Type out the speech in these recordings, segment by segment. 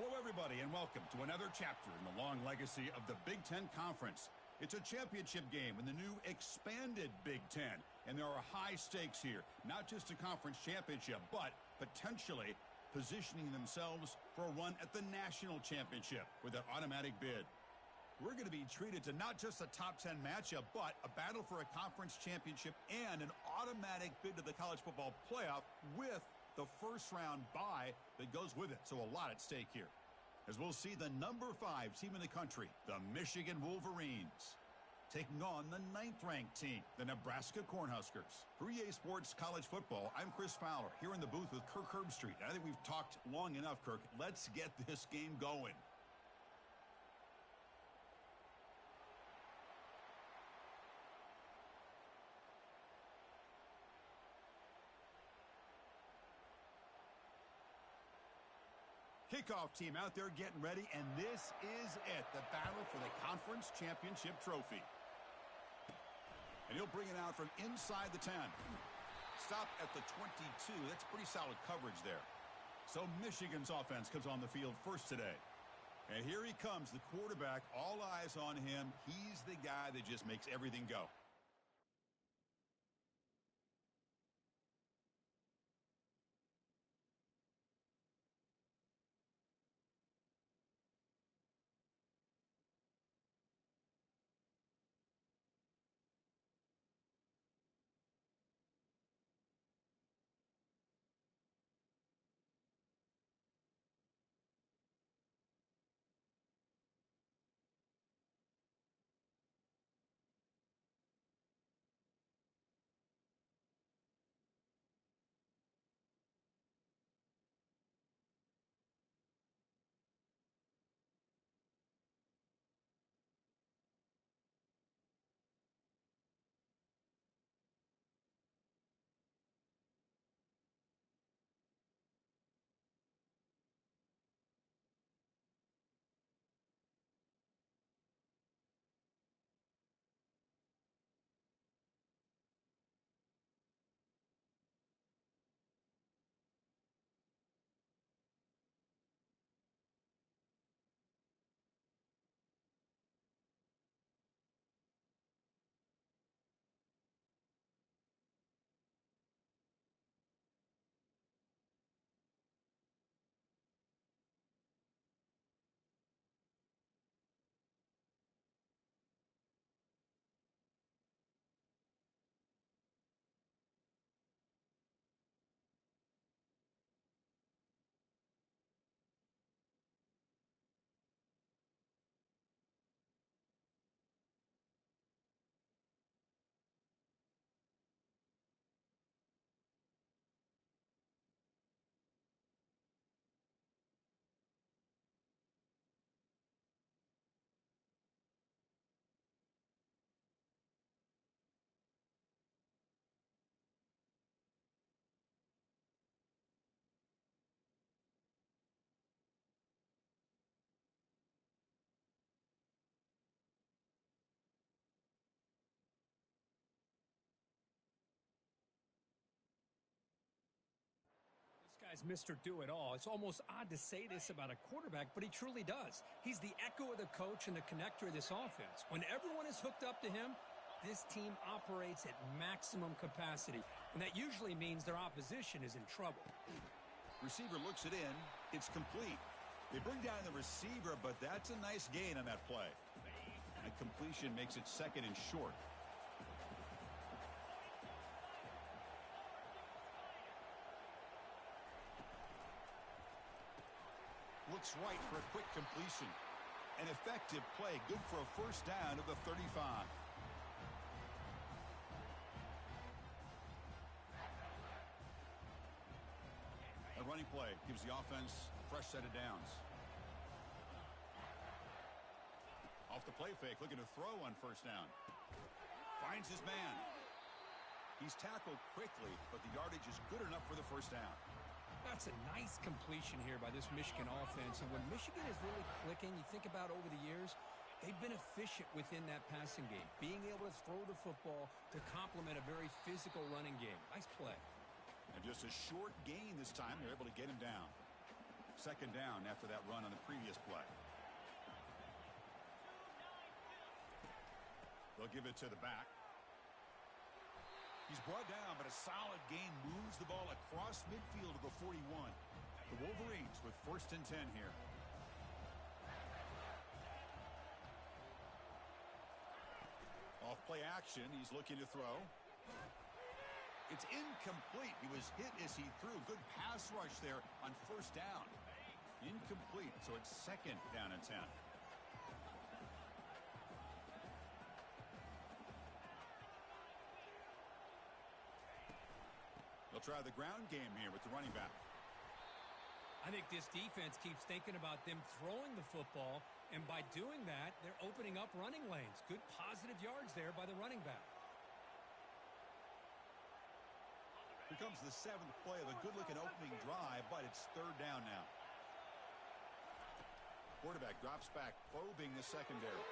Hello, everybody, and welcome to another chapter in the long legacy of the Big Ten Conference. It's a championship game in the new expanded Big Ten, and there are high stakes here. Not just a conference championship, but potentially positioning themselves for a run at the national championship with an automatic bid. We're going to be treated to not just a top 10 matchup, but a battle for a conference championship and an automatic bid to the college football playoff with the first round bye that goes with it. So a lot at stake here, as we'll see the number 5 team in the country, the Michigan Wolverines, taking on the 9th-ranked team, the Nebraska Cornhuskers. For EA Sports College Football, I'm Chris Fowler, here in the booth with Kirk Herbstreit. I think we've talked long enough, Kirk. Let's get this game going. Kickoff team out there getting ready, and this is it, the battle for the conference championship trophy. And he'll bring it out from inside the 10. Stop at the 22. That's pretty solid coverage there. So Michigan's offense comes on the field first today. And here he comes, the quarterback, all eyes on him. He's the guy that just makes everything go. This guy's Mr. Do-It-All. It's almost odd to say this about a quarterback, but he truly does. He's the echo of the coach and the connector of this offense. When everyone is hooked up to him, this team operates at maximum capacity, and that usually means their opposition is in trouble. Receiver looks it in. It's complete. They bring down the receiver, but that's a nice gain on that play. That completion makes it 2nd and short. Looks right for a quick completion. An effective play, good for a first down of the 35. A running play gives the offense a fresh set of downs. Off the play fake, looking to throw on first down. Finds his man. He's tackled quickly, but the yardage is good enough for the first down. That's a nice completion here by this Michigan offense. And when Michigan is really clicking, you think about over the years, they've been efficient within that passing game, being able to throw the football to complement a very physical running game. Nice play. And just a short gain this time. They're able to get him down. Second down after that run on the previous play. They'll give it to the back. He's brought down, but a solid gain moves the ball across midfield to the 41. The Wolverines with 1st and 10 here. Off play action, he's looking to throw. It's incomplete. He was hit as he threw. Good pass rush there on 1st down. Incomplete, so it's 2nd down and 10. They'll try the ground game here with the running back. I think this defense keeps thinking about them throwing the football, and by doing that, they're opening up running lanes. Good positive yards there by the running back. Here comes the 7th play of a good-looking opening drive, but it's 3rd down now. Quarterback drops back, probing the secondary.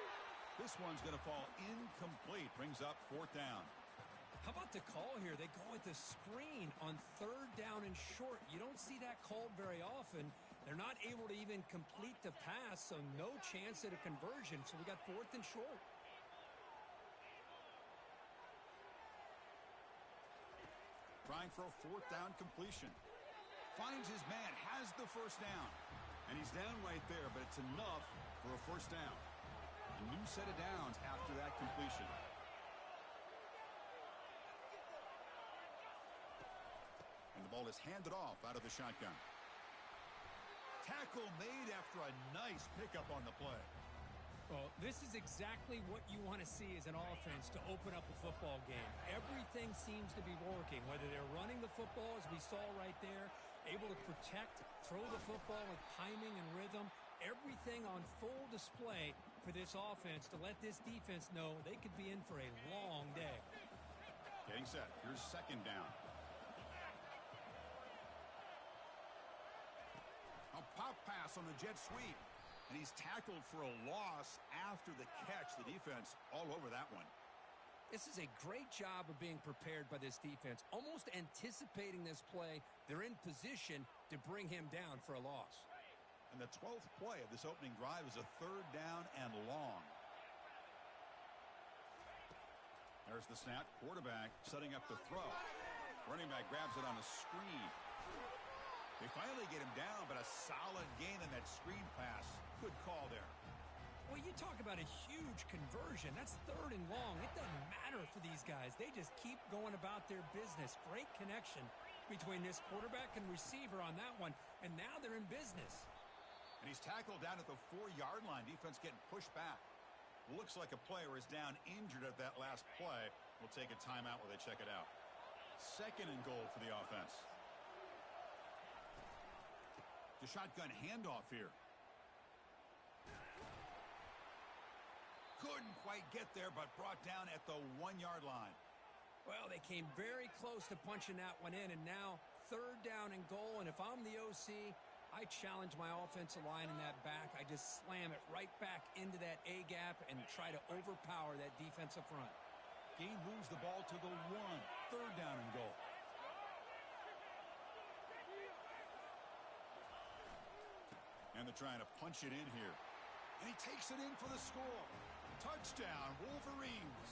This one's going to fall incomplete. Brings up 4th down. How about the call here? They go with the screen on 3rd down and short. You don't see that called very often. They're not able to even complete the pass, so no chance at a conversion. So we got 4th and short. Trying for a 4th down completion. Finds his man, has the 1st down. And he's down right there, but it's enough for a 1st down. A new set of downs after that completion. And the ball is handed off out of the shotgun. Tackle made after a nice pickup on the play. Well, this is exactly what you want to see as an offense to open up a football game. Everything seems to be working, whether they're running the football, as we saw right there, able to protect, throw the football with timing and rhythm. Everything on full display for this offense to let this defense know they could be in for a long day. Getting set. Here's 2nd down. A pop pass on the jet sweep. And he's tackled for a loss after the catch. The defense all over that one. This is a great job of being prepared by this defense. Almost anticipating this play. They're in position to bring him down for a loss. And the 12th play of this opening drive is a 3rd down and long. There's the snap. Quarterback setting up the throw. Running back grabs it on a screen. They finally get him down, but a solid gain on that screen pass. Good call there. Well, you talk about a huge conversion. That's 3rd and long. It doesn't matter for these guys. They just keep going about their business. Great connection between this quarterback and receiver on that one, and now they're in business. And he's tackled down at the 4-yard line. Defense getting pushed back. Looks like a player is down injured at that last play. We'll take a timeout while they check it out. 2nd and goal for the offense. The shotgun handoff here. Couldn't quite get there, but brought down at the 1-yard line. Well, they came very close to punching that one in, and now 3rd down and goal. And if I'm the OC, I challenge my offensive line in that back. I just slam it right back into that A gap and try to overpower that defensive front. Gain moves the ball to the 1. 3rd down and goal. And they're trying to punch it in here. And he takes it in for the score. Touchdown, Wolverines.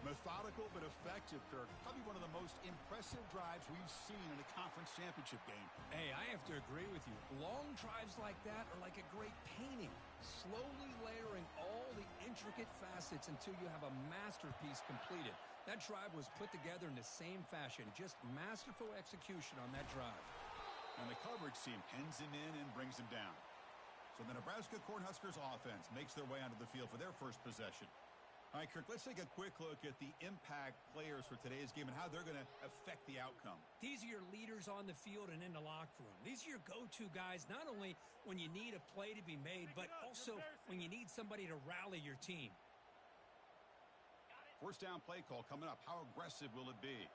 Methodical but effective, Kirk. Probably one of the most impressive drives we've seen in a conference championship game. Hey, I have to agree with you. Long drives like that are like a great painting. Slowly layering all the intricate facets until you have a masterpiece completed. That drive was put together in the same fashion. Just masterful execution on that drive. And the coverage team pins him in and brings him down. So the Nebraska Cornhuskers offense makes their way onto the field for their first possession. All right, Kirk, let's take a quick look at the impact players for today's game and how they're going to affect the outcome. These are your leaders on the field and in the locker room. These are your go-to guys, not only when you need a play to be made, but also when you need somebody to rally your team. 1st down play call coming up. How aggressive will it be?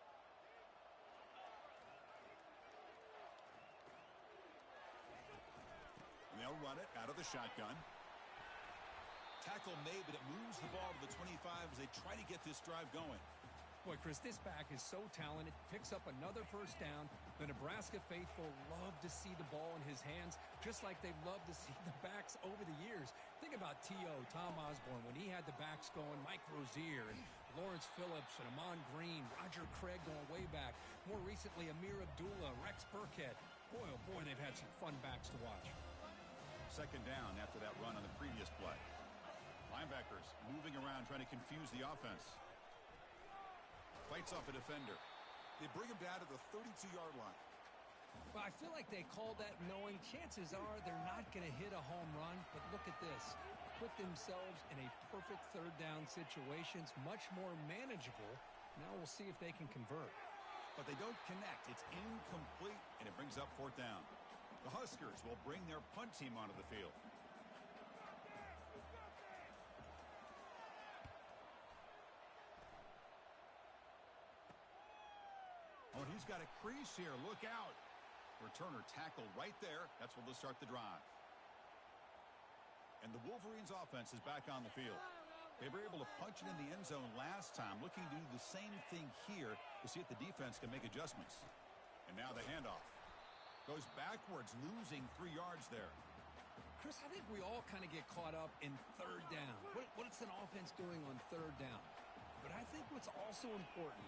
And they'll run it out of the shotgun. Tackle made, but it moves the ball to the 25 as they try to get this drive going. Boy, Chris, this back is so talented. Picks up another first down. The Nebraska faithful love to see the ball in his hands, just like they love to see the backs over the years. Think about T.O., Tom Osborne, when he had the backs going, Mike Rozier, and Lawrence Phillips, and Amon Green, Roger Craig going way back. More recently, Amir Abdullah, Rex Burkhead. Boy, oh boy, they've had some fun backs to watch. Second down after that run on the previous play. Linebackers moving around trying to confuse the offense. Fights off a defender. They bring him down to the 32-yard line. Well, I feel like they called that knowing chances are they're not going to hit a home run. But look at this. Put themselves in a perfect third down situation. It's much more manageable. Now we'll see if they can convert. But they don't connect. It's incomplete, and it brings up fourth down. The Huskers will bring their punt team onto the field. Oh, and he's got a crease here. Look out. Returner tackled right there. That's where they'll start the drive. And the Wolverines offense is back on the field. They were able to punch it in the end zone last time, looking to do the same thing here to see if the defense can make adjustments. And now the handoff. Goes backwards, losing 3 yards there. Chris, I think we all kind of get caught up in third down. What's an offense doing on third down? But I think what's also important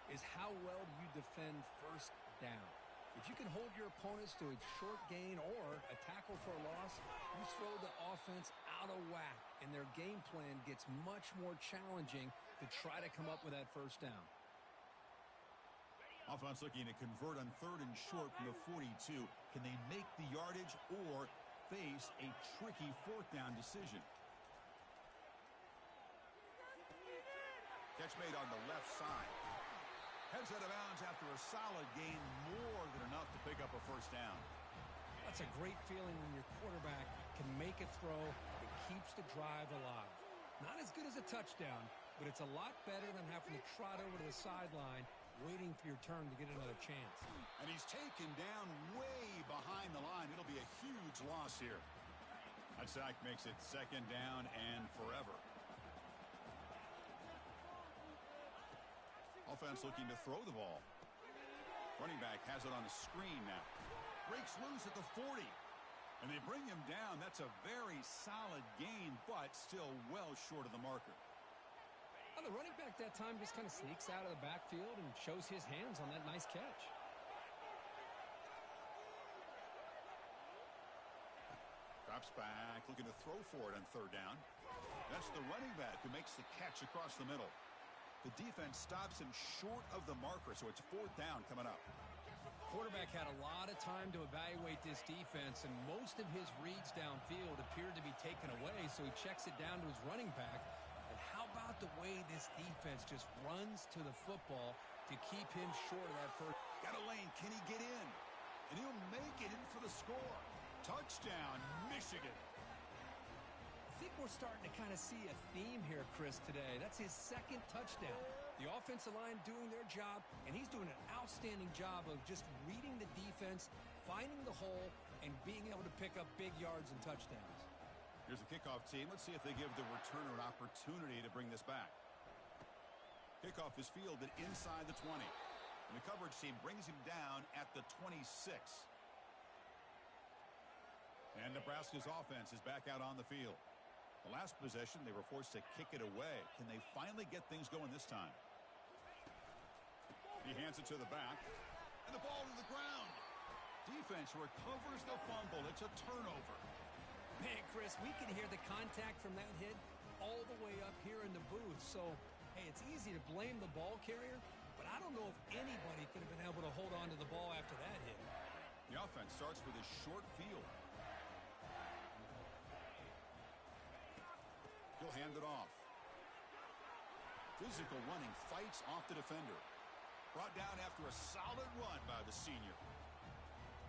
is how well you defend first down. If you can hold your opponents to a short gain or a tackle for a loss, you throw the offense out of whack, and their game plan gets much more challenging to try to come up with that first down. Offense looking to convert on third and short from the 42. Can they make the yardage or face a tricky fourth down decision? Catch made on the left side. Heads out of bounds after a solid gain, more than enough to pick up a first down. That's a great feeling when your quarterback can make a throw that keeps the drive alive. Not as good as a touchdown, but it's a lot better than having to trot over to the sideline waiting for your turn to get another chance. And he's taken down way behind the line. It'll be a huge loss here. That sack makes it second down and forever. Offense looking to throw the ball. Running back has it on a screen now. Breaks loose at the 40. And they bring him down. That's a very solid gain, but still well short of the marker. Well, the running back that time just kind of sneaks out of the backfield and shows his hands on that nice catch. Drops back, looking to throw for it on third down. That's the running back who makes the catch across the middle. The defense stops him short of the marker, so it's fourth down coming up. Quarterback had a lot of time to evaluate this defense, and most of his reads downfield appeared to be taken away, so he checks it down to his running back. And how about the way this defense just runs to the football to keep him short of that first? Got a lane. Can he get in? And he'll make it in for the score. Touchdown, Michigan. I think we're starting to kind of see a theme here, Chris, today. That's his second touchdown. The offensive line doing their job, and he's doing an outstanding job of just reading the defense, finding the hole, and being able to pick up big yards and touchdowns. Here's the kickoff team. Let's see if they give the returner an opportunity to bring this back. Kickoff is fielded inside the 20. And the coverage team brings him down at the 26. And Nebraska's offense is back out on the field. The last possession, they were forced to kick it away. Can they finally get things going this time? He hands it to the back. And the ball to the ground. Defense recovers the fumble. It's a turnover. Man, Chris, we can hear the contact from that hit all the way up here in the booth. So, hey, it's easy to blame the ball carrier, but I don't know if anybody could have been able to hold on to the ball after that hit. The offense starts with a short field. He'll hand it off. Physical running, fights off the defender. Brought down after a solid run by the senior.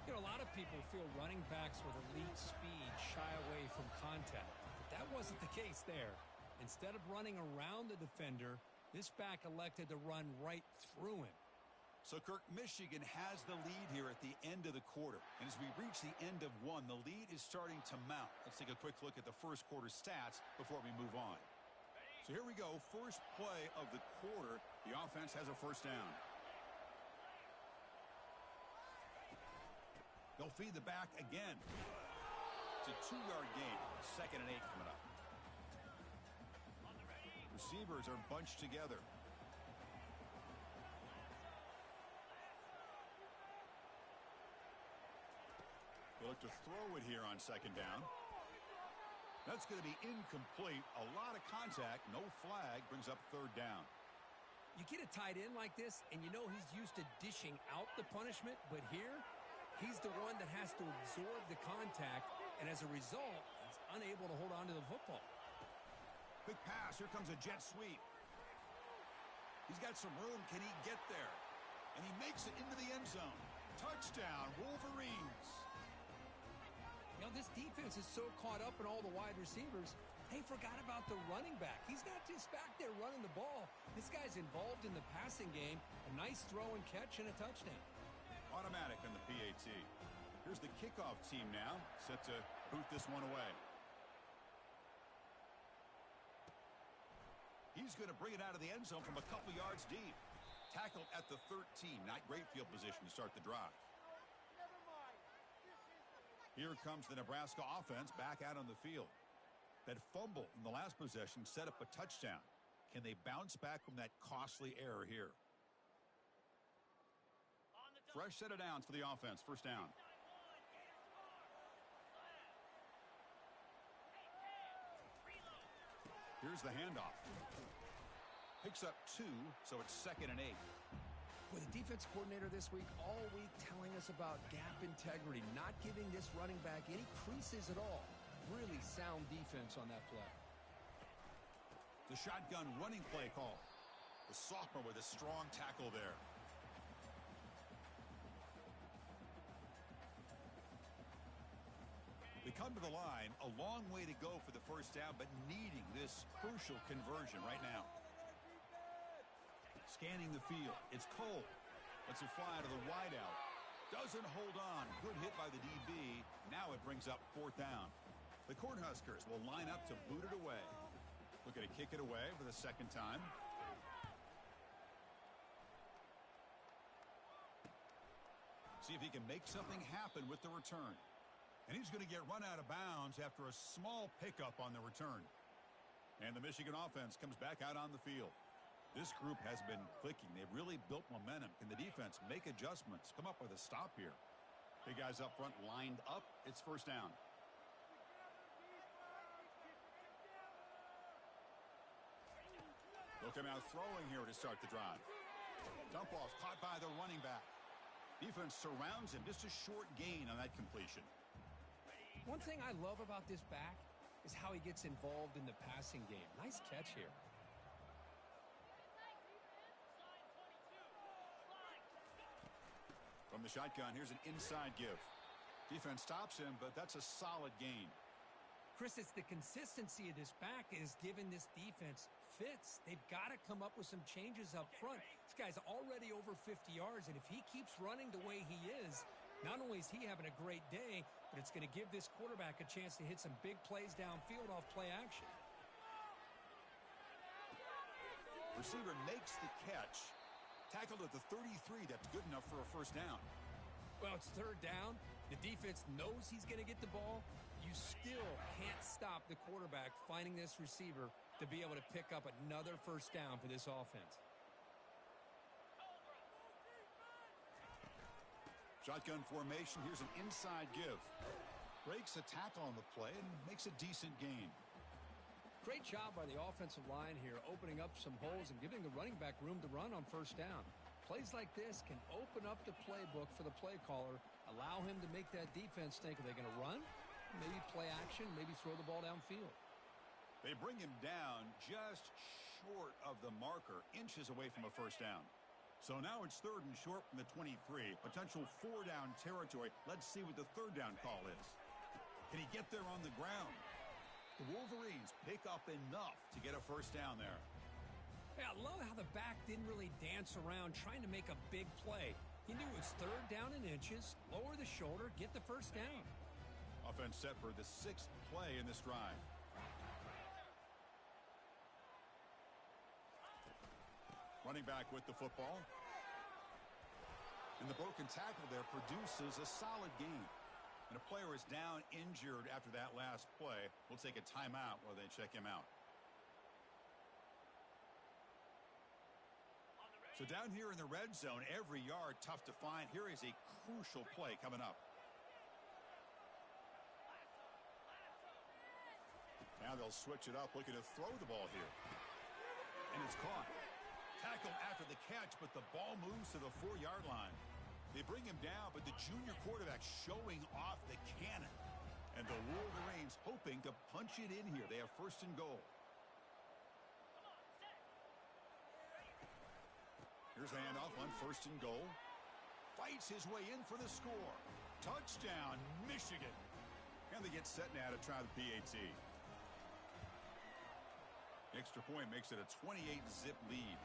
You know, a lot of people feel running backs with elite speed shy away from contact. But that wasn't the case there. Instead of running around the defender, this back elected to run right through him. So, Kirk, Michigan has the lead here at the end of the quarter. And as we reach the end of one, the lead is starting to mount. Let's take a quick look at the first quarter stats before we move on. So here we go, first play of the quarter. The offense has a first down. They'll feed the back again. It's a 2-yard gain. 2nd and 8 coming up. Receivers are bunched together. They look to throw it here on 2nd down. That's going to be incomplete. A lot of contact. No flag. Brings up 3rd down. You get a tight end like this, and you know he's used to dishing out the punishment, but here, he's the one that has to absorb the contact, and as a result, he's unable to hold on to the football. Quick pass. Here comes a jet sweep. He's got some room. Can he get there? And he makes it into the end zone. Touchdown, Wolverines. You know, this defense is so caught up in all the wide receivers, they forgot about the running back. He's not just back there running the ball. This guy's involved in the passing game. A nice throw and catch and a touchdown. Automatic on the PAT. Here's the kickoff team now, set to boot this one away. He's going to bring it out of the end zone from a couple yards deep. Tackled at the 13. Not great field position to start the drive. Here comes the Nebraska offense back out on the field. That fumble in the last possession set up a touchdown. Can they bounce back from that costly error here? Fresh set of downs for the offense. First down. Here's the handoff. Picks up 2, so it's 2nd and 8. With the defense coordinator this week, all week telling us about gap integrity, not giving this running back any creases at all. Really sound defense on that play. The shotgun running play call. The sophomore with a strong tackle there. They come to the line, a long way to go for the first down, but needing this crucial conversion right now. Scanning the field. It's Cole. Lets it fly to the wideout. Doesn't hold on. Good hit by the DB. Now it brings up 4th down. The Cornhuskers will line up to boot it away. Looking to kick it away for the 2nd time. See if he can make something happen with the return. And he's going to get run out of bounds after a small pickup on the return. And the Michigan offense comes back out on the field. This group has been clicking. They've really built momentum. Can the defense make adjustments? Come up with a stop here. Big guys up front lined up. It's first down. They'll come out throwing here to start the drive. Dump off caught by the running back. Defense surrounds him. Just a short gain on that completion. One thing I love about this back is how he gets involved in the passing game. Nice catch here. From the shotgun, here's an inside give. Defense stops him, but that's a solid gain. Chris, it's the consistency of this back is giving this defense fits. They've got to come up with some changes up front. This guy's already over 50 yards, and if he keeps running the way he is, not only is he having a great day, but it's going to give this quarterback a chance to hit some big plays downfield off play action. Receiver makes the catch. Tackled at the 33. That's good enough for a first down. Well, it's 3rd down. The defense knows he's going to get the ball. You still can't stop the quarterback finding this receiver to be able to pick up another first down for this offense. Shotgun formation. Here's an inside give. Breaks a tackle on the play and makes a decent gain. Great job by the offensive line here, opening up some holes and giving the running back room to run on first down. Plays like this can open up the playbook for the play caller, allow him to make that defense think, are they going to run? Maybe play action, maybe throw the ball downfield. They bring him down just short of the marker, inches away from a first down. So now it's 3rd and short from the 23. Potential 4-down territory. Let's see what the 3rd down call is. Can he get there on the ground? The Wolverines pick up enough to get a first down there. Hey, I love how the back didn't really dance around trying to make a big play. He knew it was 3rd down in inches, lower the shoulder, get the first down. Offense set for the 6th play in this drive. Running back with the football. And the broken tackle there produces a solid gain. And a player is down injured after that last play. We'll take a timeout while they check him out. So down here in the red zone, every yard tough to find. Here is a crucial play coming up. Now they'll switch it up, looking to throw the ball here. And it's caught. Tackled after the catch, but the ball moves to the 4-yard line. They bring him down, but the junior quarterback showing off the cannon. And the Wolverines hoping to punch it in here. They have first and goal. Here's the handoff on first and goal. Fights his way in for the score. Touchdown, Michigan. And they get set now to try the PAT. The extra point makes it a 28-zip lead.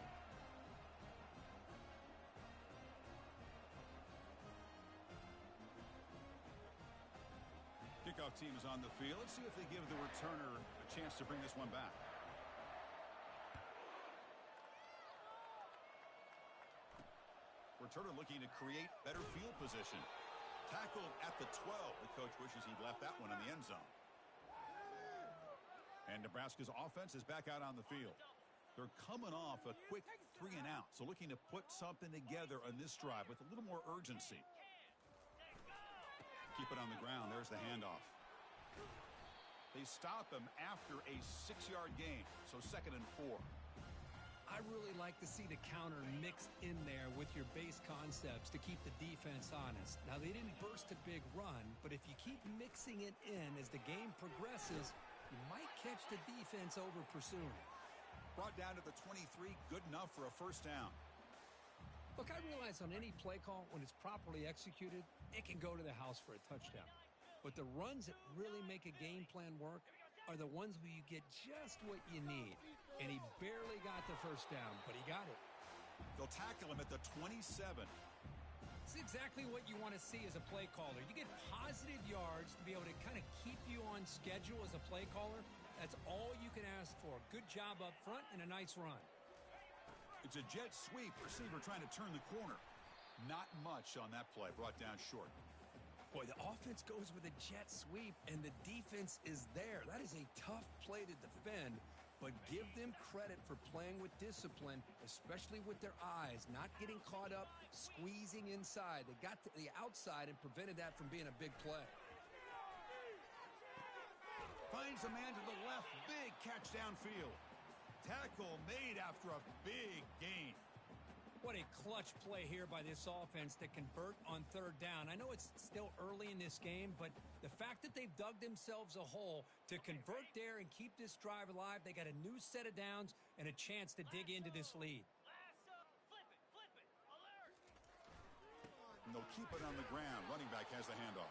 Kickoff team is on the field. Let's see if they give the returner a chance to bring this one back. Returner looking to create better field position. Tackled at the 12. The coach wishes he'd left that one in the end zone. And Nebraska's offense is back out on the field. They're coming off a quick 3-and-out, so looking to put something together on this drive with a little more urgency. Keep it on the ground. There's the handoff. They stop him after a 6-yard gain, so 2nd and 4. I really like to see the counter mixed in there with your base concepts to keep the defense honest. Now, they didn't burst a big run, but if you keep mixing it in as the game progresses, you might catch the defense over pursuing. Brought down to the 23, good enough for a first down. Look, I realize on any play call, when it's properly executed, it can go to the house for a touchdown. But the runs that really make a game plan work are the ones where you get just what you need. And he barely got the first down, but he got it. They'll tackle him at the 27. It's exactly what you want to see as a play caller. You get positive yards to be able to kind of keep you on schedule as a play caller. That's all you can ask for. Good job up front and a nice run. It's a jet sweep. Receiver trying to turn the corner. Not much on that play. Brought down short. Boy, the offense goes with a jet sweep, and the defense is there. That is a tough play to defend, but give them credit for playing with discipline, especially with their eyes, not getting caught up, squeezing inside. They got to the outside and prevented that from being a big play. Finds a man to the left. Big catch downfield. Tackle made after a big gain. What a clutch play here by this offense to convert on 3rd down. I know it's still early in this game, but the fact that they've dug themselves a hole to convert there and keep this drive alive, they got a new set of downs and a chance to dig into this lead. And they'll keep it on the ground. Running back has the handoff.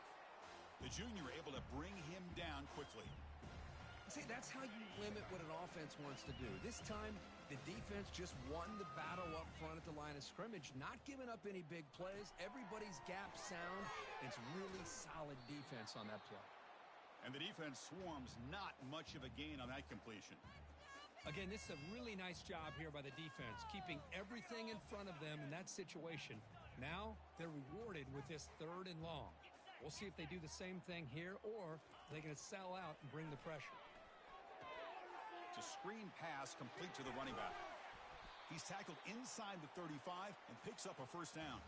The junior able to bring him down quickly. See, that's how you limit what an offense wants to do. This time, the defense just won the battle up front at the line of scrimmage, not giving up any big plays. Everybody's gap sound. It's really solid defense on that play. And the defense swarms, not much of a gain on that completion. Again, this is a really nice job here by the defense, keeping everything in front of them in that situation. Now, they're rewarded with this 3rd and long. We'll see if they do the same thing here, or they're going to sell out and bring the pressure. It's a screen pass complete to the running back. He's tackled inside the 35 and picks up a first down.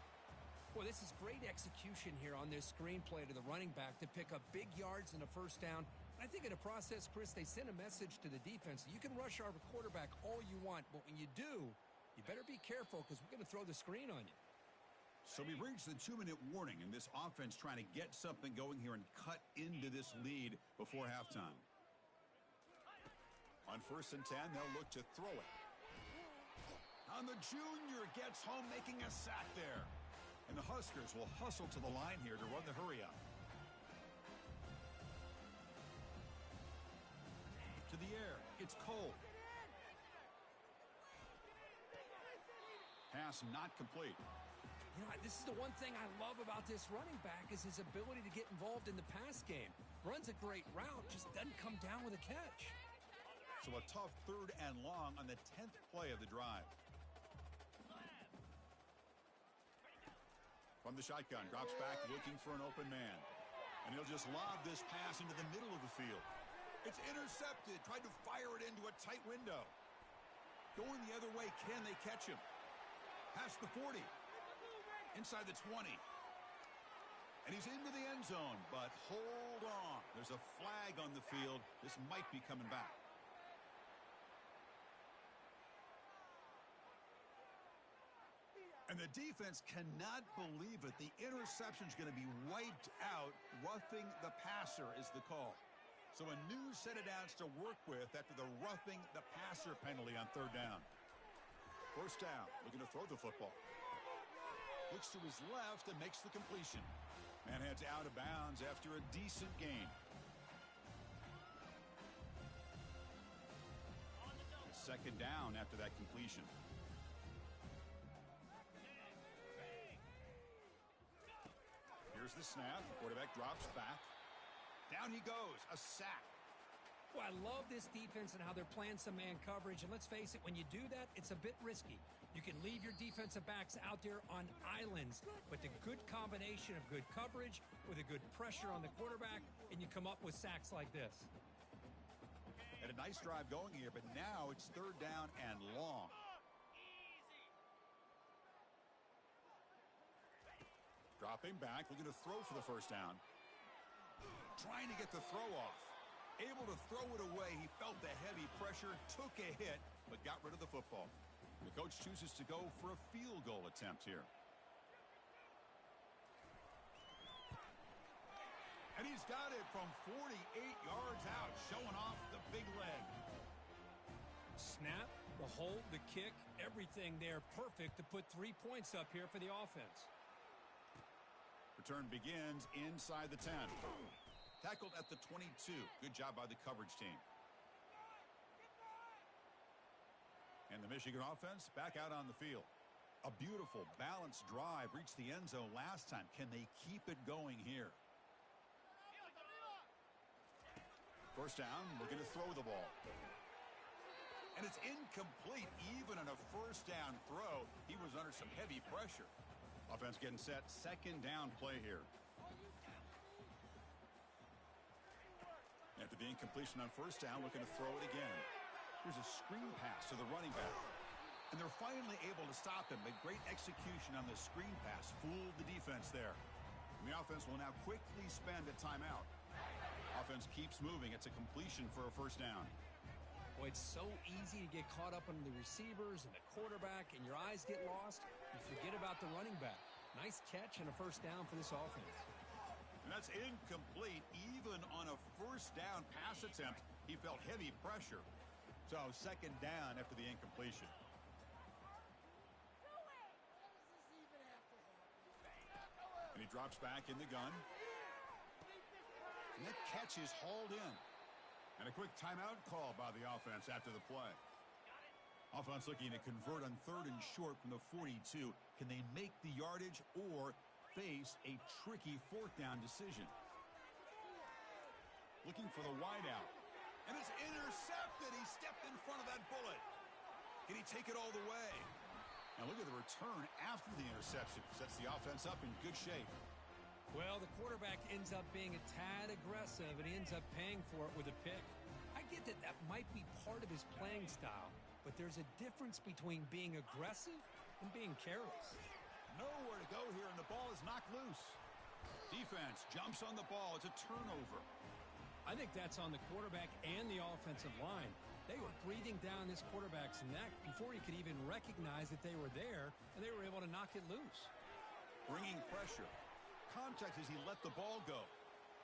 Boy, this is great execution here on this screen play to the running back to pick up big yards and a first down. I think in the process, Chris, they send a message to the defense. You can rush our quarterback all you want, but when you do, you better be careful because we're going to throw the screen on you. So we've reached the 2-minute warning, and this offense trying to get something going here and cut into this lead before halftime. On 1st and 10, they'll look to throw it. And the junior gets home, making a sack there. And the Huskers will hustle to the line here to run the hurry up. To the air, it's Cole. Pass not complete. You know, this is the one thing I love about this running back is his ability to get involved in the pass game. Runs a great route, just doesn't come down with a catch. So a tough 3rd and long on the 10th play of the drive. From the shotgun, drops back looking for an open man. And he'll just lob this pass into the middle of the field. It's intercepted. Tried to fire it into a tight window. Going the other way, can they catch him? Past the 40. Inside the 20. And he's into the end zone, but hold on. There's a flag on the field. This might be coming back. And the defense cannot believe it. The interception's going to be wiped out. Roughing the passer is the call. So a new set of downs to work with after the roughing the passer penalty on third down. First down, looking to throw the football. Looks to his left and makes the completion. And heads out of bounds after a decent gain. Second down after that completion. Here's the snap. The quarterback drops back. Down he goes. A sack. Well, I love this defense and how they're playing some man coverage. And let's face it, when you do that, it's a bit risky. You can leave your defensive backs out there on islands, but the good combination of good coverage with a good pressure on the quarterback, and you come up with sacks like this. Had a nice drive going here, but now it's third down and long. Dropping back, looking to throw for the first down. Trying to get the throw off. Able to throw it away. He felt the heavy pressure, took a hit, but got rid of the football. The coach chooses to go for a field goal attempt here. And he's got it from 48 yards out, showing off the big leg. Snap, the hold, the kick, everything there perfect to put 3 points up here for the offense. Return begins inside the 10. Tackled at the 22. Good job by the coverage team. And the Michigan offense back out on the field. A beautiful, balanced drive reached the end zone last time. Can they keep it going here? First down, looking to throw the ball. And it's incomplete. Even on a first down throw, he was under some heavy pressure. Offense getting set. Second down play here. After the incompletion on first down, looking to throw it again. Here's a screen pass to the running back. And they're finally able to stop him. But great execution on the screen pass. Fooled the defense there. And the offense will now quickly spend a timeout. Offense keeps moving. It's a completion for a first down. Boy, it's so easy to get caught up on the receivers and the quarterback, and your eyes get lost. You forget about the running back. Nice catch and a first down for this offense. And that's incomplete. Even on a first down pass attempt, he felt heavy pressure. So second down after the incompletion. And he drops back in the gun. And that catch is hauled in. And a quick timeout call by the offense after the play. Offense looking to convert on third and short from the 42. Can they make the yardage or face a tricky fourth down decision? Looking for the wideout. And it's intercepted. He stepped in front of that bullet. Can he take it all the way? And look at the return after the interception. Sets the offense up in good shape. Well, the quarterback ends up being a tad aggressive, and he ends up paying for it with a pick. I get that that might be part of his playing style, but there's a difference between being aggressive and being careless. Nowhere to go here, and the ball is knocked loose. Defense jumps on the ball. It's a turnover. I think that's on the quarterback and the offensive line. They were breathing down this quarterback's neck before he could even recognize that they were there, and they were able to knock it loose. Bringing pressure. Contact as he let the ball go.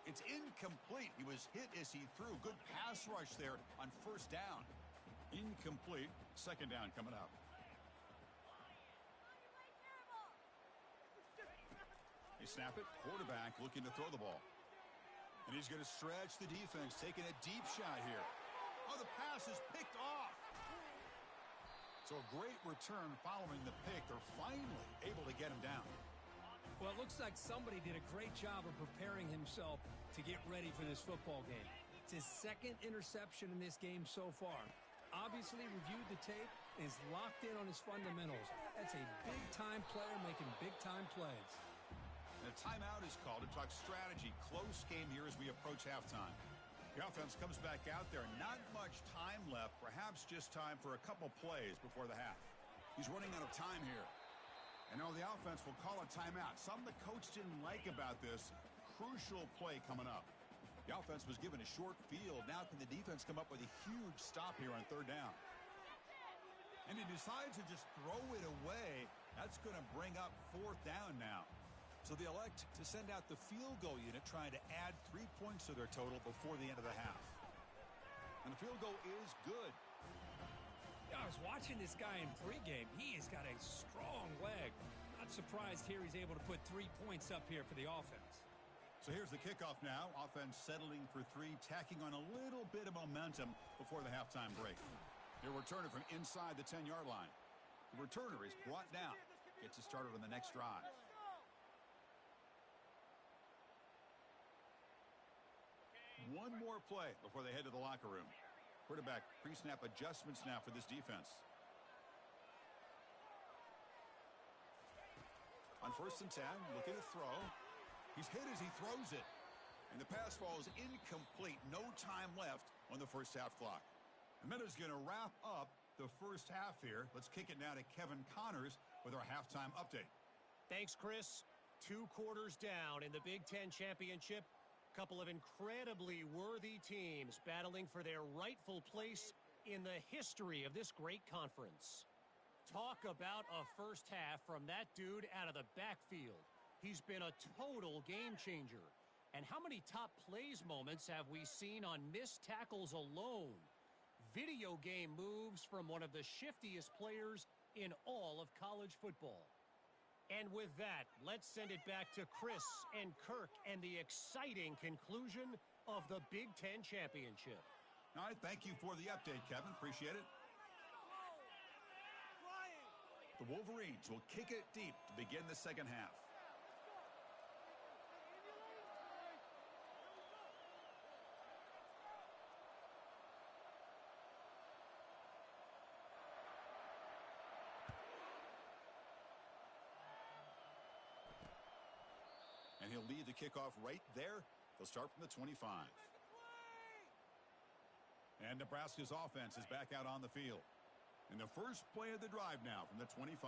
It's incomplete. He was hit as he threw. Good pass rush there on first down. Incomplete. Second down coming up. They snap it. Quarterback looking to throw the ball. And he's going to stretch the defense, taking a deep shot here. Oh, the pass is picked off. So a great return following the pick. They're finally able to get him down. Well, it looks like somebody did a great job of preparing himself to get ready for this football game. It's his second interception in this game so far. Obviously reviewed the tape and is locked in on his fundamentals. That's a big-time player making big-time plays. a timeout is called to talk strategy. Close game here as we approach halftime. The offense comes back out there. Not much time left. Perhaps just time for a couple plays before the half. He's running out of time here. And now the offense will call a timeout. Something the coach didn't like about this. Crucial play coming up. The offense was given a short field. Now can the defense come up with a huge stop here on third down? And he decides to just throw it away. That's going to bring up fourth down now. So they elect to send out the field goal unit, trying to add 3 points to their total before the end of the half. And the field goal is good. Yeah, I was watching this guy in pregame. He has got a strong leg. Not surprised here he's able to put 3 points up here for the offense. So here's the kickoff now. Offense settling for three, tacking on a little bit of momentum before the halftime break. Their returner from inside the 10-yard line. The returner is brought down. Gets us started on the next drive. One more play before they head to the locker room. Quarterback pre-snap adjustments now for this defense. On 1st and 10, looking to throw. He's hit as he throws it. And the pass falls incomplete. No time left on the first half clock. The minute's going to wrap up the first half here. Let's kick it now to Kevin Connors with our halftime update. Thanks, Chris. 2 quarters down in the Big Ten Championship. Couple of incredibly worthy teams battling for their rightful place in the history of this great conference. Talk about a first half from that dude out of the backfield. He's been a total game changer. And how many top plays moments have we seen on missed tackles alone? Video game moves from one of the shiftiest players in all of college football. And with that, let's send it back to Chris and Kirk and the exciting conclusion of the Big Ten Championship. All right, thank you for the update, Kevin. Appreciate it. The Wolverines will kick it deep to begin the second half. And he'll lead the kickoff right there. They'll start from the 25. And Nebraska's offense is back out on the field. In the first play of the drive now from the 25.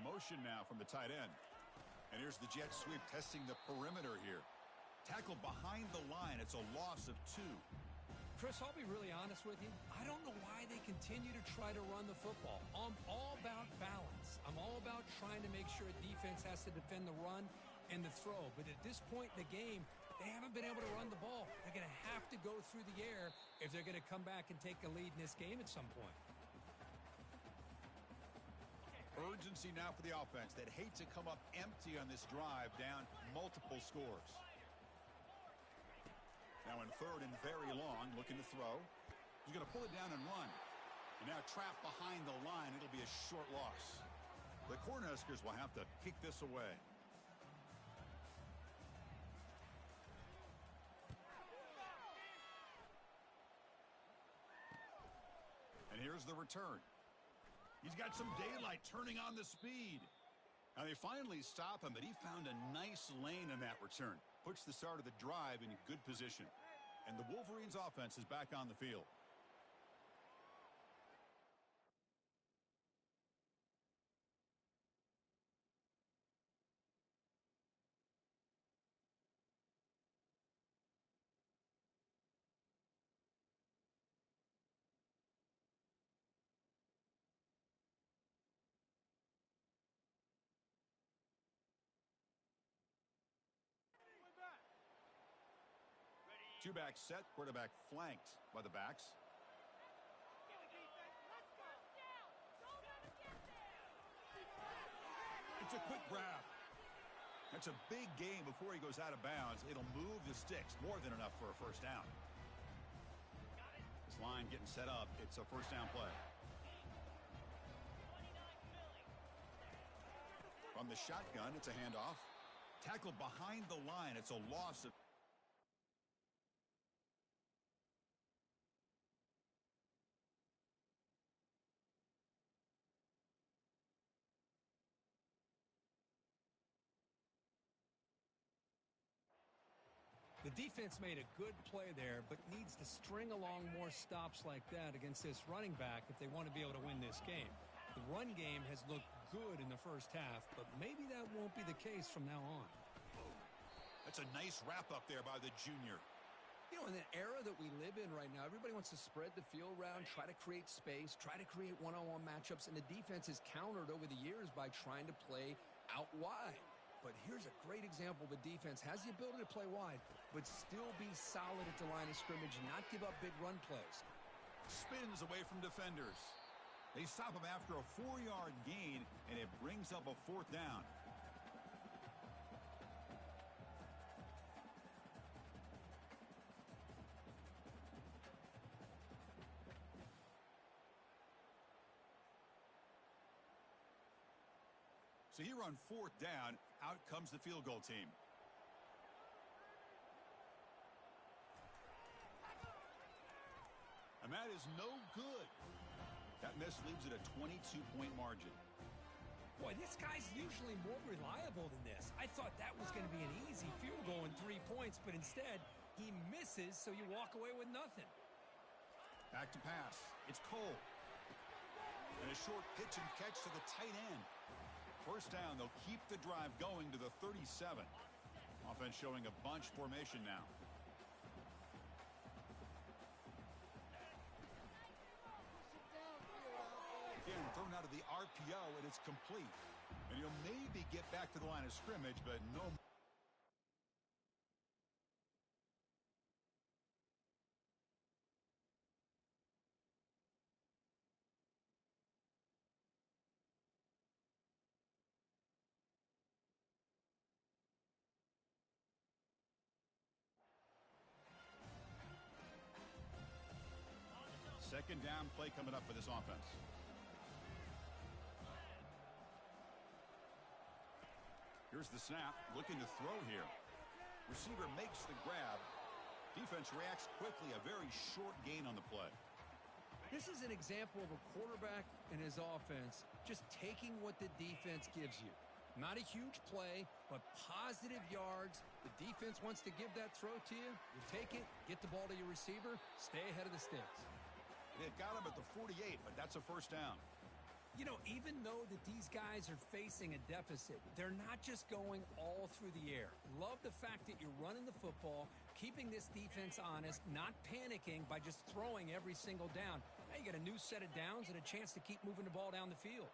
Motion now from the tight end. And here's the jet sweep testing the perimeter here. Tackle behind the line. It's a loss of 2. Chris, I'll be really honest with you. I don't know why they continue to try to run the football. I'm all about balance. I'm all about trying to make sure a defense has to defend the run and the throw. But at this point in the game, they haven't been able to run the ball. They're going to have to go through the air if they're going to come back and take a lead in this game at some point. Urgency now for the offense. They'd hate to come up empty on this drive, down multiple scores. Now in 3rd and very long, looking to throw. He's going to pull it down and run. And now trapped behind the line. It'll be a short loss. The Cornhuskers will have to kick this away. And here's the return. He's got some daylight turning on the speed. Now they finally stop him, but he found a nice lane in that return. Puts the start of the drive in good position. And the Wolverines offense is back on the field. Two-back set, quarterback flanked by the backs. It's a quick grab. That's a big gain before he goes out of bounds. It'll move the sticks, more than enough for a first down. This line getting set up. It's a first down play. From the shotgun, it's a handoff. Tackled behind the line. It's a loss of The defense made a good play there, but needs to string along more stops like that against this running back if they want to be able to win this game. The run game has looked good in the first half, but maybe that won't be the case from now on. That's a nice wrap-up there by the junior. You know, in the era that we live in right now, everybody wants to spread the field around, try to create space, try to create one-on-one matchups, and the defense has countered over the years by trying to play out wide. But here's a great example. The defense has the ability to play wide, but still be solid at the line of scrimmage and not give up big run plays. Spins away from defenders. They stop him after a 4-yard gain, and it brings up a 4th down. So here on 4th down, out comes the field goal team. And that is no good. That miss leaves it a 22-point margin. Boy, this guy's usually more reliable than this. I thought that was going to be an easy field goal and 3 points, but instead, he misses, so you walk away with nothing. Back to pass. It's Cole. And a short pitch and catch to the tight end. First down, they'll keep the drive going to the 37. Offense showing a bunch formation now. Again, thrown out of the RPO, and it's complete. And he'll maybe get back to the line of scrimmage, but no. Second down play coming up for this offense. Here's the snap, looking to throw here. Receiver makes the grab. Defense reacts quickly, a very short gain on the play. This is an example of a quarterback and his offense just taking what the defense gives you. Not a huge play, but positive yards. The defense wants to give that throw to you. You take it, get the ball to your receiver, stay ahead of the sticks. They've got him at the 48, but that's a first down. You know, even though that these guys are facing a deficit, they're not just going all through the air. Love the fact that you're running the football, keeping this defense honest, not panicking by just throwing every single down. Now you got a new set of downs and a chance to keep moving the ball down the field.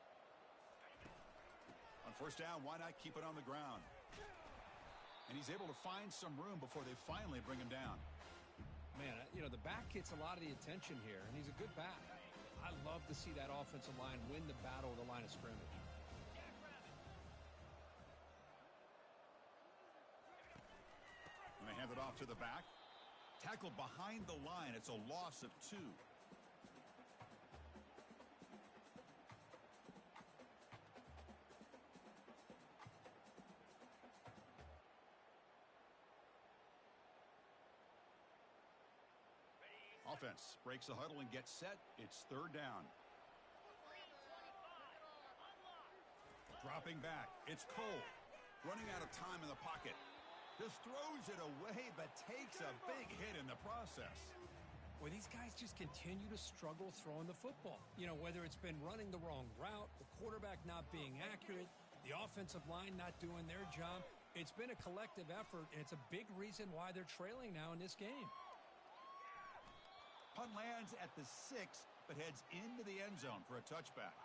On first down, why not keep it on the ground? And he's able to find some room before they finally bring him down. Man, you know, the back gets a lot of the attention here, and he's a good back. I love to see that offensive line win the battle of the line of scrimmage. And they hand it off to the back. Tackled behind the line. It's a loss of 2. Offense breaks the huddle and gets set. It's third down. Dropping back. It's Cole. Running out of time in the pocket. Just throws it away, but takes a big hit in the process. Well, these guys just continue to struggle throwing the football. You know, whether it's been running the wrong route, the quarterback not being accurate, the offensive line not doing their job. It's been a collective effort, and it's a big reason why they're trailing now in this game. Punt lands at the 6, but heads into the end zone for a touchback.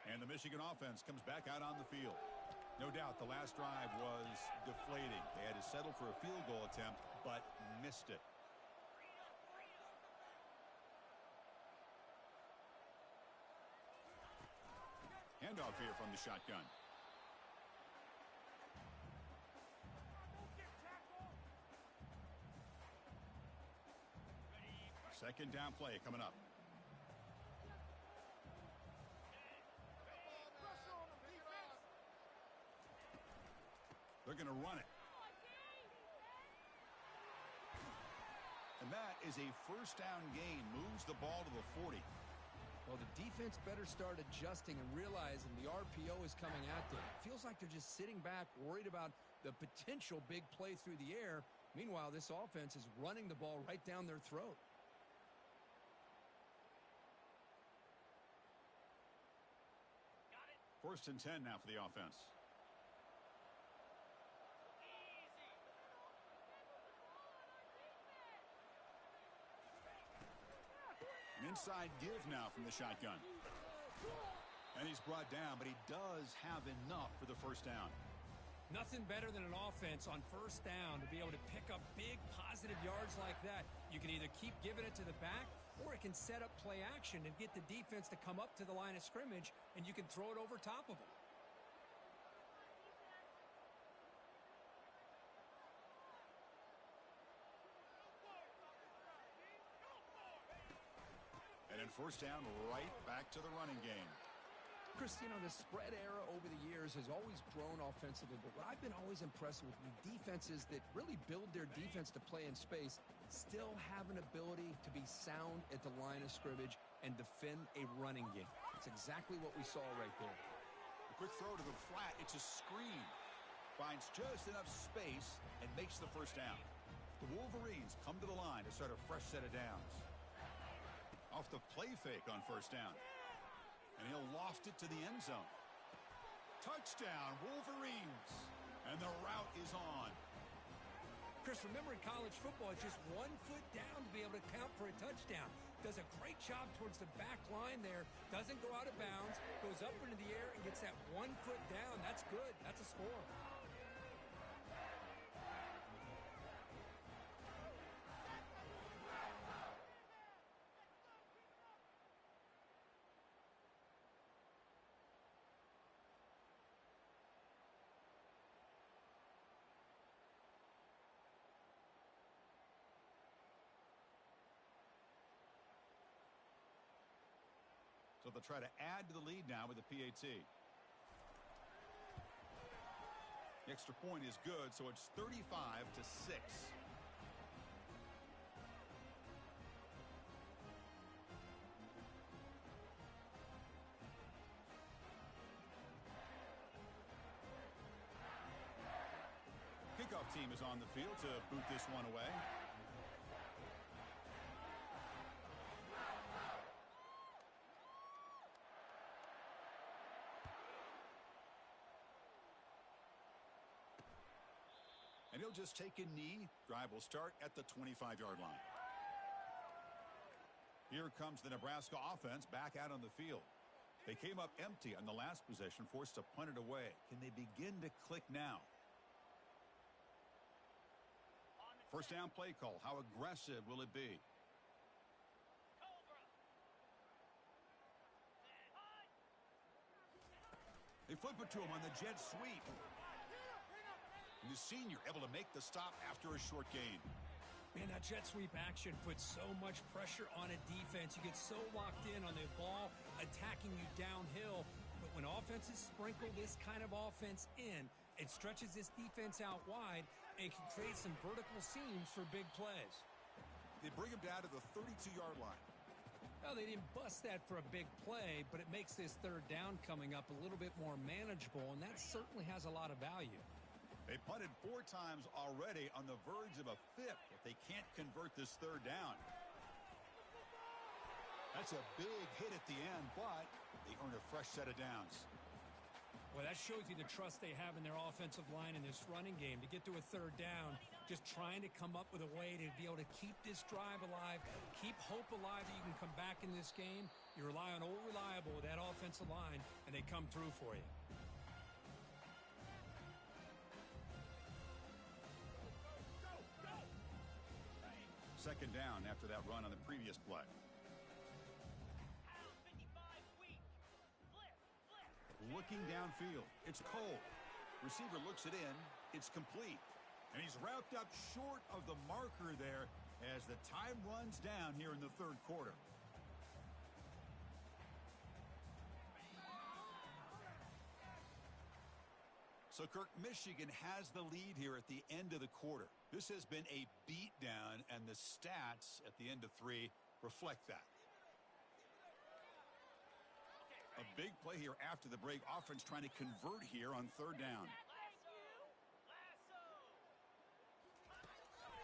And the Michigan offense comes back out on the field. No doubt the last drive was deflating. They had to settle for a field goal attempt, but missed it. Handoff here from the shotgun. Second down play coming up. They're going to run it. And that is a first down gain. Moves the ball to the 40. Well, the defense better start adjusting and realizing the RPO is coming at them. Feels like they're just sitting back, worried about the potential big play through the air. Meanwhile, this offense is running the ball right down their throat. First and 10 now for the offense. An inside give now from the shotgun. And he's brought down, but he does have enough for the first down. Nothing better than an offense on first down to be able to pick up big positive yards like that. You can either keep giving it to the back, or it can set up play action and get the defense to come up to the line of scrimmage, and you can throw it over top of them. And then first down, right back to the running game. Chris, you know, the spread era over the years has always grown offensively, but what I've been always impressed with defenses that really build their defense to play in space still have an ability to be sound at the line of scrimmage and defend a running game. It's exactly what we saw right there. A quick throw to the flat. It's a screen. Finds just enough space and makes the first down. The Wolverines come to the line to start a fresh set of downs. Off the play fake on first down. And he'll loft it to the end zone. Touchdown, Wolverines. And the route is on. Chris, remember in college football, it's just 1 foot down to be able to count for a touchdown. Does a great job towards the back line there. Doesn't go out of bounds. Goes up into the air and gets that 1 foot down. That's good. That's a score. So they'll try to add to the lead now with the PAT. The extra point is good, so it's 35-6. Kickoff team is on the field to boot this one away. And he'll just take a knee. Drive will start at the 25-yard line. Here comes the Nebraska offense back out on the field. They came up empty on the last possession, forced to punt it away. Can they begin to click now? First down play call. How aggressive will it be? They flip it to him on the jet sweep. And the senior able to make the stop after a short gain. Man, that jet sweep action puts so much pressure on a defense. You get so locked in on the ball attacking you downhill. But when offenses sprinkle this kind of offense in, it stretches this defense out wide and can create some vertical seams for big plays. They bring him down to the 32-yard line. Well, they didn't bust that for a big play, but it makes this third down coming up a little bit more manageable, and that certainly has a lot of value. They punted 4 times already, on the verge of a 5th if they can't convert this third down. That's a big hit at the end, but they earn a fresh set of downs. Well, that shows you the trust they have in their offensive line in this running game to get to a third down, just trying to come up with a way to be able to keep this drive alive, keep hope alive that you can come back in this game. You rely on old reliable with that offensive line, and they come through for you. Second down after that run on the previous play. Looking downfield. It's Cole. Receiver looks it in. It's complete. And he's wrapped up short of the marker there as the time runs down here in the third quarter. So, Kirk, Michigan has the lead here at the end of the quarter. This has been a beatdown, and the stats at the end of 3 reflect that. A big play here after the break. Offense trying to convert here on third down.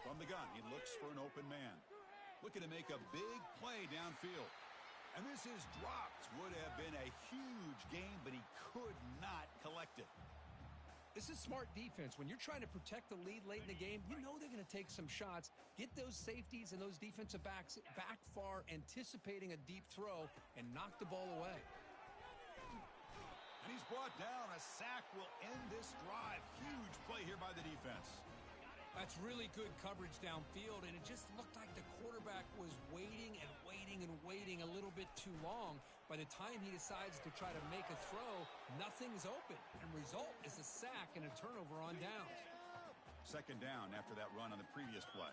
From the gun, he looks for an open man. Looking to make a big play downfield. And this is dropped. Would have been a huge gain, but he could not collect it. This is smart defense. When you're trying to protect the lead late in the game, you know they're going to take some shots, get those safeties and those defensive backs back far, anticipating a deep throw, and knock the ball away. And he's brought down. A sack will end this drive. Huge play here by the defense. That's really good coverage downfield, and it just looked like the quarterback was waiting and waiting and waiting a little bit too long. By the time he decides to try to make a throw, nothing's open. And result is a sack and a turnover on downs. Second down after that run on the previous play.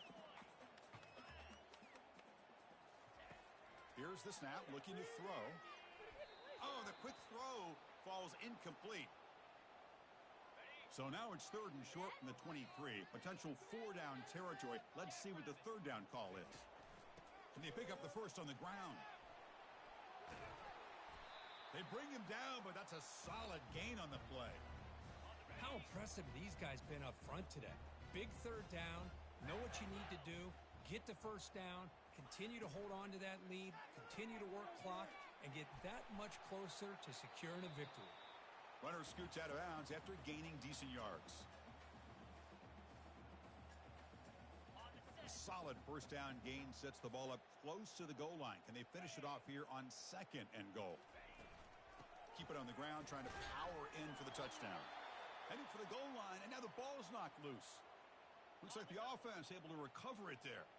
Here's the snap, looking to throw. Oh, the quick throw falls incomplete. So now it's third and short from the 23. Potential four-down territory. Let's see what the third down call is. Can they pick up the first on the ground? They bring him down, but that's a solid gain on the play. How impressive these guys been up front today. Big third down, know what you need to do, get the first down, continue to hold on to that lead, continue to work clock, and get that much closer to securing a victory. Runner scoots out of bounds after gaining decent yards. A solid first down gain sets the ball up close to the goal line. Can they finish it off here on second and goal? Keep it on the ground, trying to power in for the touchdown. Heading for the goal line, and now the ball's knocked loose. Looks like the offense able to recover it there.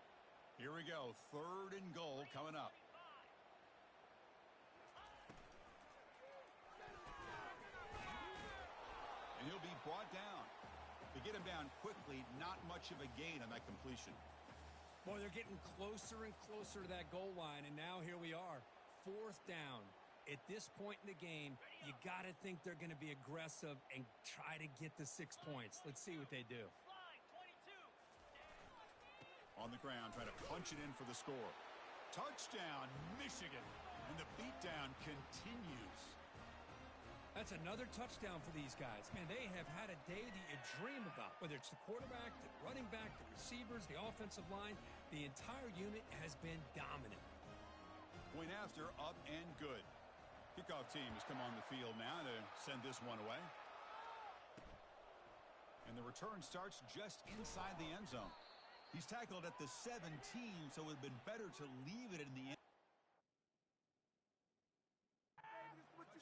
Here we go, third and goal coming up. And he'll be brought down. To get him down quickly, not much of a gain on that completion. Boy, they're getting closer and closer to that goal line, and now here we are, fourth down. At this point in the game, you got to think they're going to be aggressive and try to get the 6 points. Let's see what they do. On the ground, trying to punch it in for the score. Touchdown, Michigan. And the beatdown continues. That's another touchdown for these guys. Man, they have had a day that you dream about. Whether it's the quarterback, the running back, the receivers, the offensive line, the entire unit has been dominant. Point after, up and good. Kickoff team has come on the field now to send this one away. And the return starts just inside the end zone. He's tackled at the 17, so it would have been better to leave it in the end.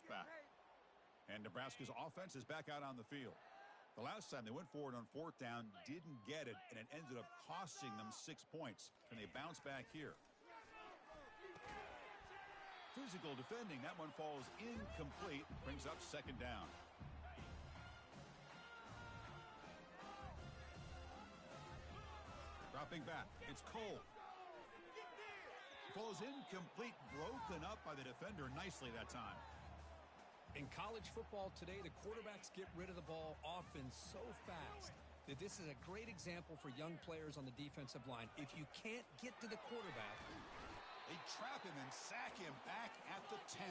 Back. And Nebraska's offense is back out on the field. The last time they went forward on fourth down, didn't get it, and it ended up costing them 6 points. Can they bounce back here? Physical defending. That one falls incomplete. Brings up second down. Dropping back. It's Cole. Falls incomplete. Broken up by the defender nicely that time. In college football today, the quarterbacks get rid of the ball often so fast that this is a great example for young players on the defensive line. If you can't get to the quarterback, they trap him and sack him back at the 10.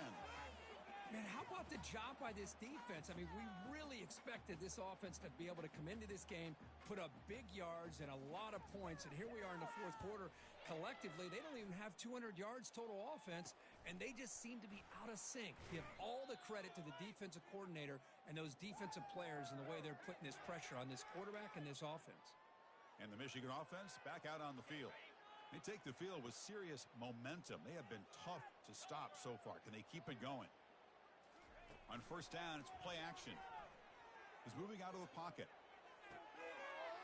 Man, how about the job by this defense? I mean, we really expected this offense to be able to come into this game, put up big yards and a lot of points, and here we are in the fourth quarter. Collectively, they don't even have 200 yards total offense, and they just seem to be out of sync. Give all the credit to the defensive coordinator and those defensive players and the way they're putting this pressure on this quarterback and this offense. And the Michigan offense back out on the field. They take the field with serious momentum. They have been tough to stop so far. Can they keep it going? On first down, it's play action. He's moving out of the pocket.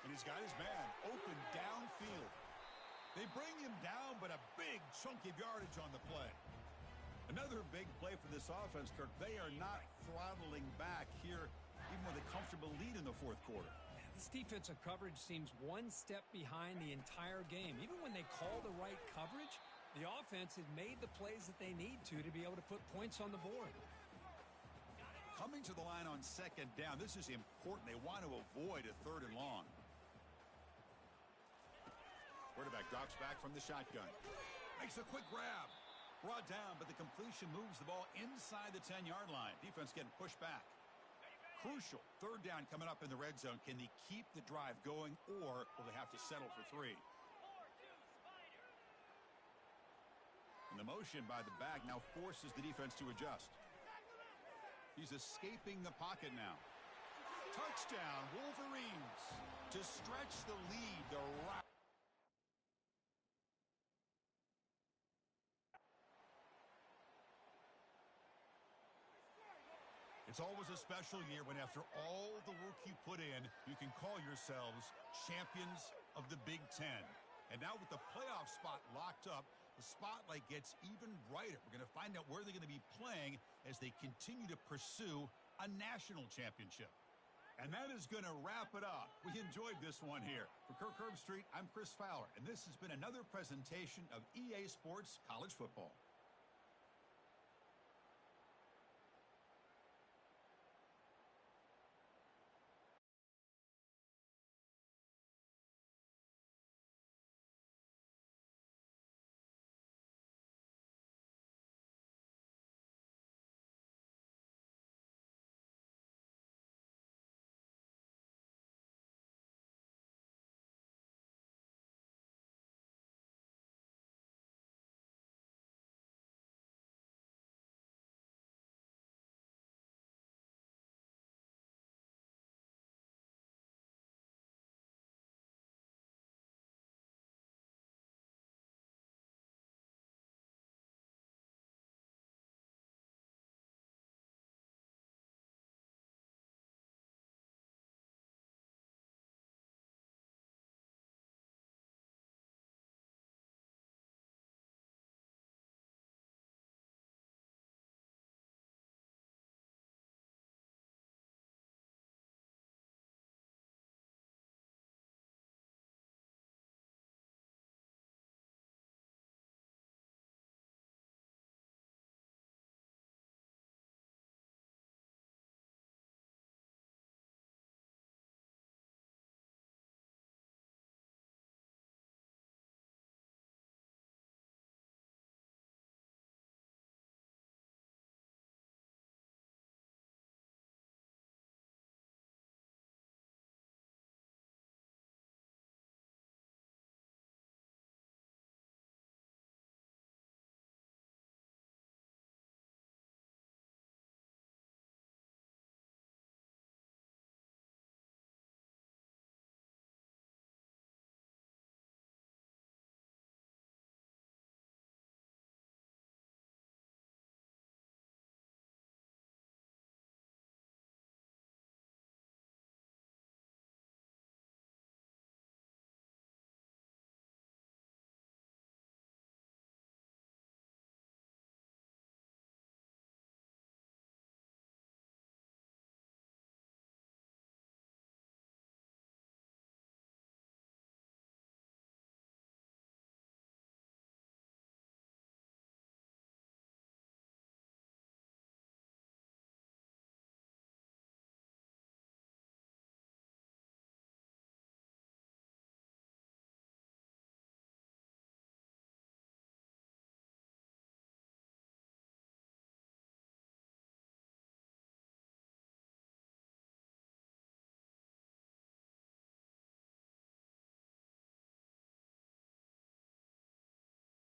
And he's got his man open downfield. They bring him down, but a big chunk of yardage on the play. Another big play for this offense, Kirk. They are not throttling back here, even with a comfortable lead in the fourth quarter. This defensive coverage seems one step behind the entire game. Even when they call the right coverage, the offense has made the plays that they need to be able to put points on the board. Coming to the line on second down. This is important. They want to avoid a third and long. Quarterback drops back from the shotgun. Makes a quick grab. Brought down, but the completion moves the ball inside the 10-yard line. Defense getting pushed back. Crucial third down coming up in the red zone. Can they keep the drive going, or will they have to settle for 3? And the motion by the back now forces the defense to adjust. He's escaping the pocket now. Touchdown, Wolverines. To stretch the lead, the route. It's always a special year when after all the work you put in, you can call yourselves champions of the Big Ten. And now with the playoff spot locked up, the spotlight gets even brighter. We're going to find out where they're going to be playing as they continue to pursue a national championship. And that is going to wrap it up. We enjoyed this one here. For Kirk Herbstreit, I'm Chris Fowler, and this has been another presentation of EA Sports College Football.